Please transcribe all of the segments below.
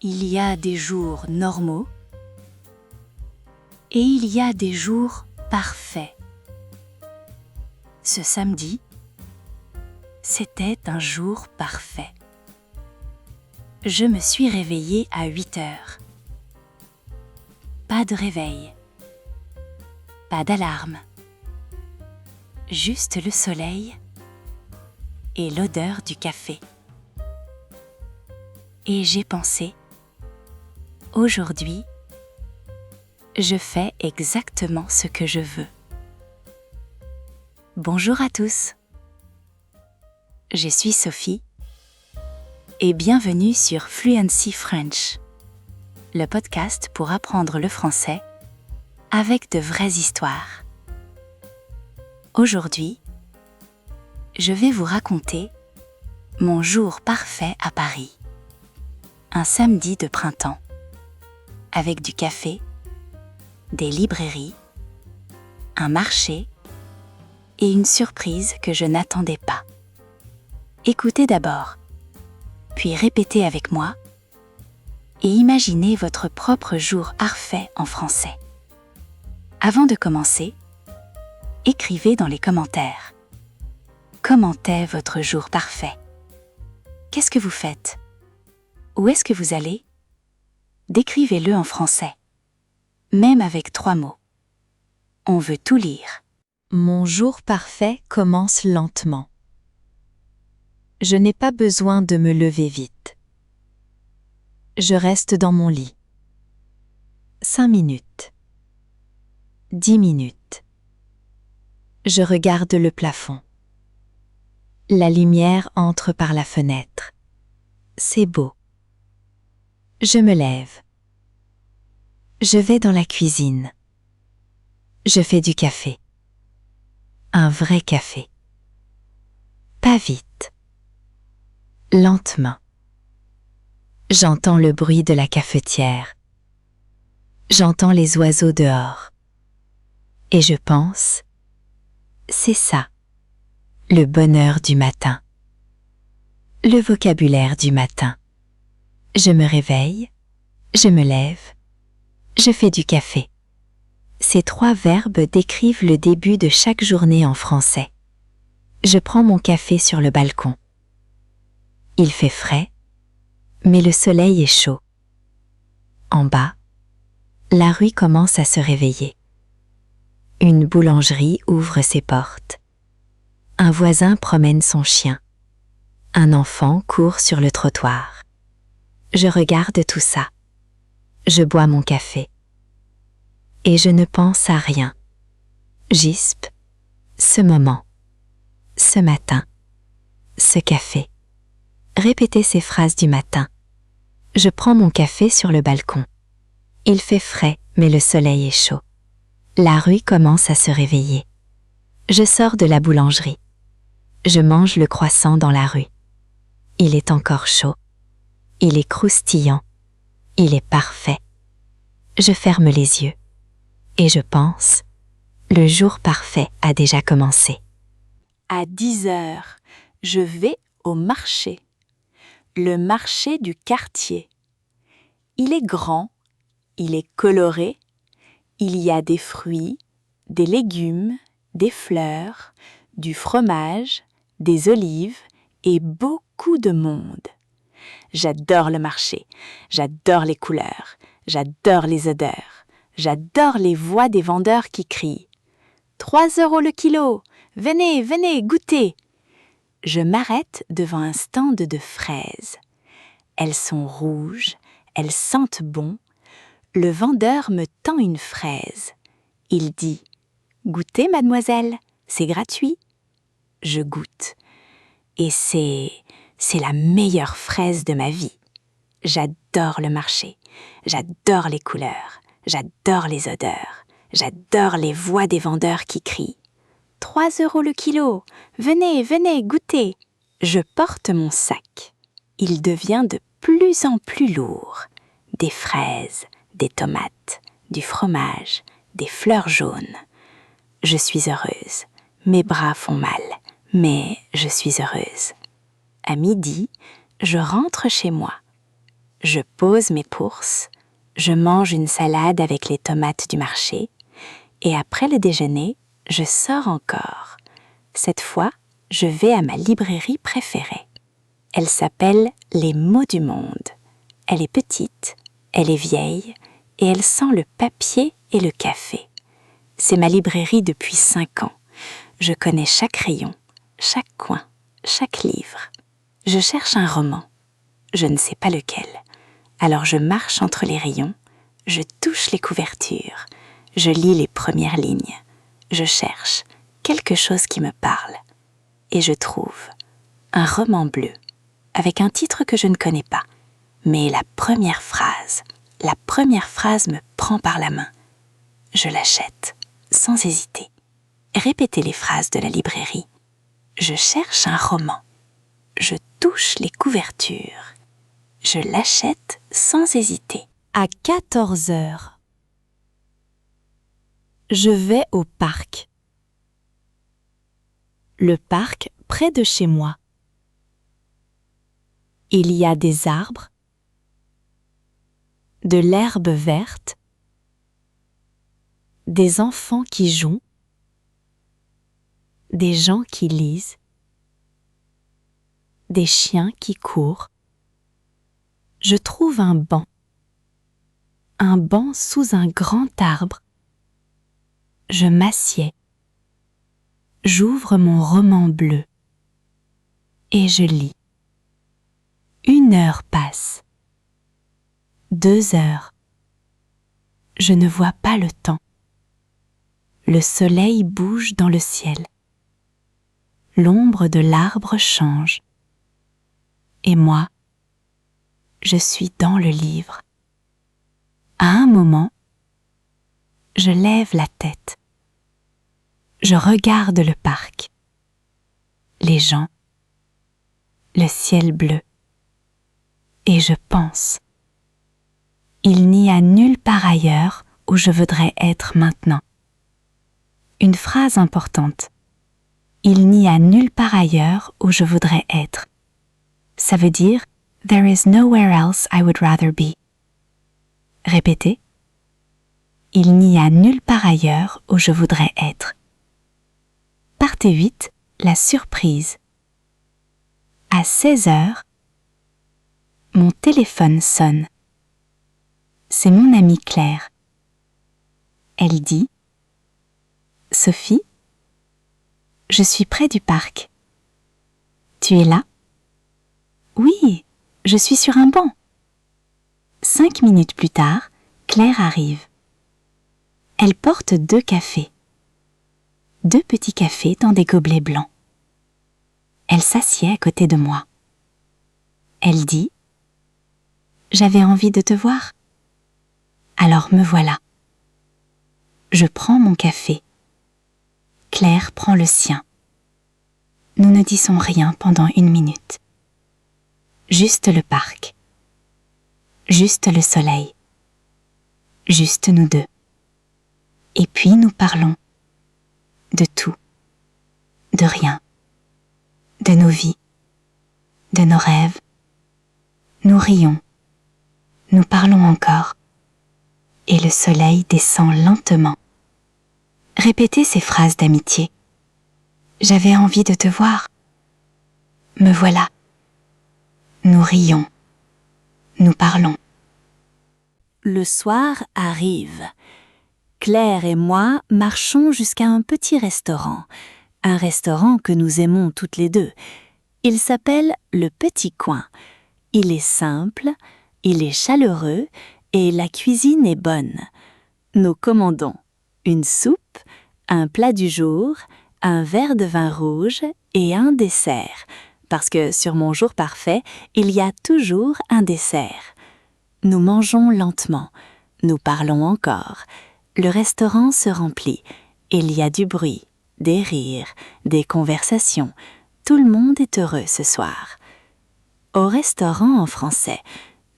Il y a des jours normaux et il y a des jours parfaits. Ce samedi, c'était un jour parfait. Je me suis réveillée à 8 heures. Pas de réveil, pas d'alarme, juste le soleil et l'odeur du café. Et j'ai pensé, aujourd'hui, je fais exactement ce que je veux. Bonjour à tous. Je suis Sophie et bienvenue sur Fluency French, le podcast pour apprendre le français avec de vraies histoires. Aujourd'hui, je vais vous raconter mon jour parfait à Paris. Un samedi de printemps, avec du café, des librairies, un marché et une surprise que je n'attendais pas. Écoutez d'abord, puis répétez avec moi et imaginez votre propre jour parfait en français. Avant de commencer, écrivez dans les commentaires. Comment est votre jour parfait? Qu'est-ce que vous faites? Où est-ce que vous allez? Décrivez-le en français, même avec 3 mots. On veut tout lire. Mon jour parfait commence lentement. Je n'ai pas besoin de me lever vite. Je reste dans mon lit. 5 minutes. 10 minutes. Je regarde le plafond. La lumière entre par la fenêtre. C'est beau. Je me lève. Je vais dans la cuisine. Je fais du café. Un vrai café. Pas vite. Lentement. J'entends le bruit de la cafetière. J'entends les oiseaux dehors. Et je pense, c'est ça, le bonheur du matin. Le vocabulaire du matin. Je me réveille, je me lève, je fais du café. Ces 3 verbes décrivent le début de chaque journée en français. Je prends mon café sur le balcon. Il fait frais, mais le soleil est chaud. En bas, la rue commence à se réveiller. Une boulangerie ouvre ses portes. Un voisin promène son chien. Un enfant court sur le trottoir. Je regarde tout ça. Je bois mon café. Et je ne pense à rien. Juste ce moment, ce matin, ce café. Répétez ces phrases du matin. Je prends mon café sur le balcon. Il fait frais, mais le soleil est chaud. La rue commence à se réveiller. Je sors de la boulangerie. Je mange le croissant dans la rue. Il est encore chaud. Il est croustillant. Il est parfait. Je ferme les yeux. Et je pense, le jour parfait a déjà commencé. À 10 heures, je vais au marché. Le marché du quartier. Il est grand, il est coloré, il y a des fruits, des légumes, des fleurs, du fromage, des olives et beaucoup de monde. J'adore le marché, j'adore les couleurs, j'adore les odeurs, j'adore les voix des vendeurs qui crient « 3 € le kilo, venez, venez, goûtez !» Je m'arrête devant un stand de fraises. Elles sont rouges, elles sentent bon. Le vendeur me tend une fraise. Il dit « Goûtez, mademoiselle, c'est gratuit. » Je goûte. Et c'est la meilleure fraise de ma vie. J'adore le marché, j'adore les couleurs, j'adore les odeurs, j'adore les voix des vendeurs qui crient « 3 € le kilo, venez, venez, goûtez !» Je porte mon sac. Il devient de plus en plus lourd. Des fraises, des tomates, du fromage, des fleurs jaunes. Je suis heureuse. Mes bras font mal, mais je suis heureuse. À midi, je rentre chez moi. Je pose mes bourses, je mange une salade avec les tomates du marché, et après le déjeuner, je sors encore. Cette fois, je vais à ma librairie préférée. Elle s'appelle Les mots du monde. Elle est petite, elle est vieille, et elle sent le papier et le café. C'est ma librairie depuis 5 ans. Je connais chaque rayon, chaque coin, chaque livre. Je cherche un roman. Je ne sais pas lequel. Alors je marche entre les rayons, je touche les couvertures, je lis les premières lignes. Je cherche quelque chose qui me parle. Et je trouve un roman bleu, avec un titre que je ne connais pas. Mais la première phrase me prend par la main. Je l'achète, sans hésiter. Répétez les phrases de la librairie. Je cherche un roman. Je touche les couvertures. Je l'achète sans hésiter. À 14 heures. Je vais au parc. Le parc près de chez moi. Il y a des arbres, de l'herbe verte, des enfants qui jouent, des gens qui lisent, des chiens qui courent. Je trouve un banc sous un grand arbre. Je m'assieds, j'ouvre mon roman bleu et je lis. 1 heure passe, 2 heures. Je ne vois pas le temps. Le soleil bouge dans le ciel. L'ombre de l'arbre change. Et moi, je suis dans le livre. À un moment, je lève la tête. Je regarde le parc, les gens, le ciel bleu, et je pense. Il n'y a nulle part ailleurs où je voudrais être maintenant. Une phrase importante. Il n'y a nulle part ailleurs où je voudrais être. Ça veut dire There is nowhere else I would rather be. Répétez. Il n'y a nulle part ailleurs où je voudrais être. Partez vite, la surprise. À 16 heures, mon téléphone sonne. C'est mon amie Claire. Elle dit « Sophie, je suis près du parc. Tu es là ? Oui, je suis sur un banc. » 5 minutes plus tard, Claire arrive. Elle porte 2 cafés. 2 petits cafés dans des gobelets blancs. Elle s'assied à côté de moi. Elle dit « J'avais envie de te voir. Alors me voilà. » Je prends mon café. Claire prend le sien. Nous ne disons rien pendant 1 minute. Juste le parc. Juste le soleil. Juste nous deux. Et puis nous parlons. De tout. De rien. De nos vies. De nos rêves. Nous rions. Nous parlons encore. Et le soleil descend lentement. Répétez ces phrases d'amitié. J'avais envie de te voir. Me voilà. Nous rions. Nous parlons. Le soir arrive. Claire et moi marchons jusqu'à un petit restaurant. Un restaurant que nous aimons toutes les deux. Il s'appelle Le Petit Coin. Il est simple, il est chaleureux et la cuisine est bonne. Nous commandons une soupe, un plat du jour, un verre de vin rouge et un dessert, parce que sur mon jour parfait, il y a toujours un dessert. Nous mangeons lentement, nous parlons encore. Le restaurant se remplit, il y a du bruit, des rires, des conversations. Tout le monde est heureux ce soir. Au restaurant en français,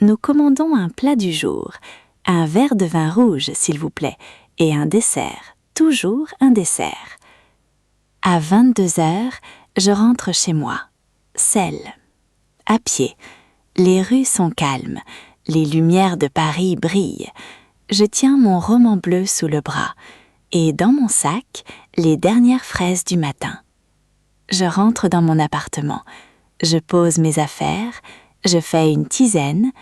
nous commandons un plat du jour, un verre de vin rouge s'il vous plaît, et un dessert, toujours un dessert. À 22 heures, je rentre chez moi, seule, à pied. Les rues sont calmes, Les lumières de Paris brillent. Je tiens mon roman bleu sous le bras et dans mon sac, les dernières fraises du matin. Je rentre dans mon appartement. Je pose mes affaires, je fais une tisane,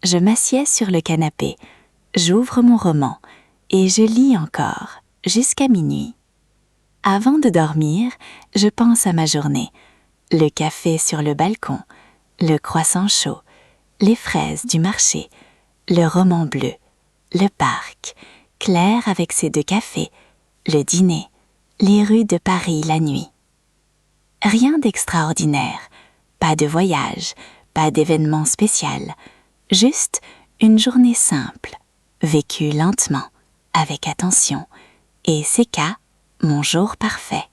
je m'assieds sur le canapé, j'ouvre mon roman et je lis encore jusqu'à minuit. Avant de dormir, je pense à ma journée. Le café sur le balcon, le croissant chaud, les fraises du marché, le roman bleu, le parc, Claire avec ses 2 cafés, le dîner, les rues de Paris la nuit. Rien d'extraordinaire, pas de voyage, pas d'événement spécial, juste une journée simple, vécue lentement, avec attention, et c'est qu'à mon jour parfait.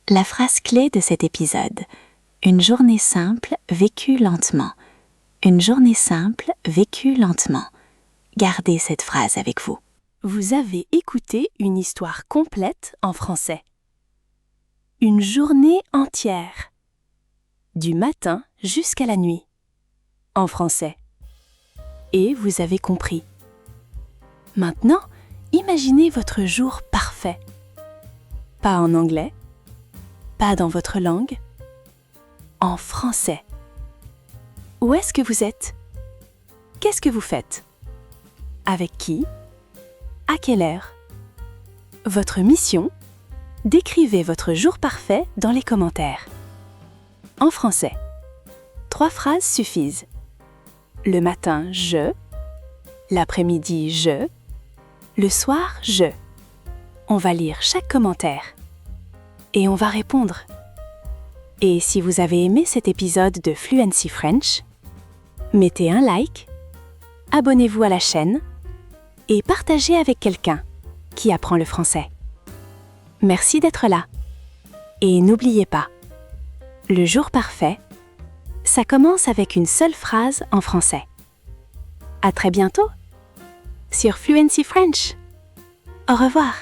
La phrase clé de cet épisode, une journée simple vécue lentement. Une journée simple vécue lentement. Gardez cette phrase avec vous. Vous avez écouté une histoire complète en français. Une journée entière. Du matin jusqu'à la nuit. En français. Et vous avez compris. Maintenant, imaginez votre jour parfait. Pas en anglais, pas dans votre langue, en français. Où est-ce que vous êtes? Qu'est-ce que vous faites? Avec qui? À quelle heure? Votre mission? Décrivez votre jour parfait dans les commentaires. En français. 3 phrases suffisent. Le matin, je. L'après-midi, je. Le soir, je. On va lire chaque commentaire. Et on va répondre. Et si vous avez aimé cet épisode de Fluency French, mettez un like, abonnez-vous à la chaîne et partagez avec quelqu'un qui apprend le français. Merci d'être là. Et n'oubliez pas, le jour parfait, ça commence avec une seule phrase en français. À très bientôt sur Fluency French. Au revoir.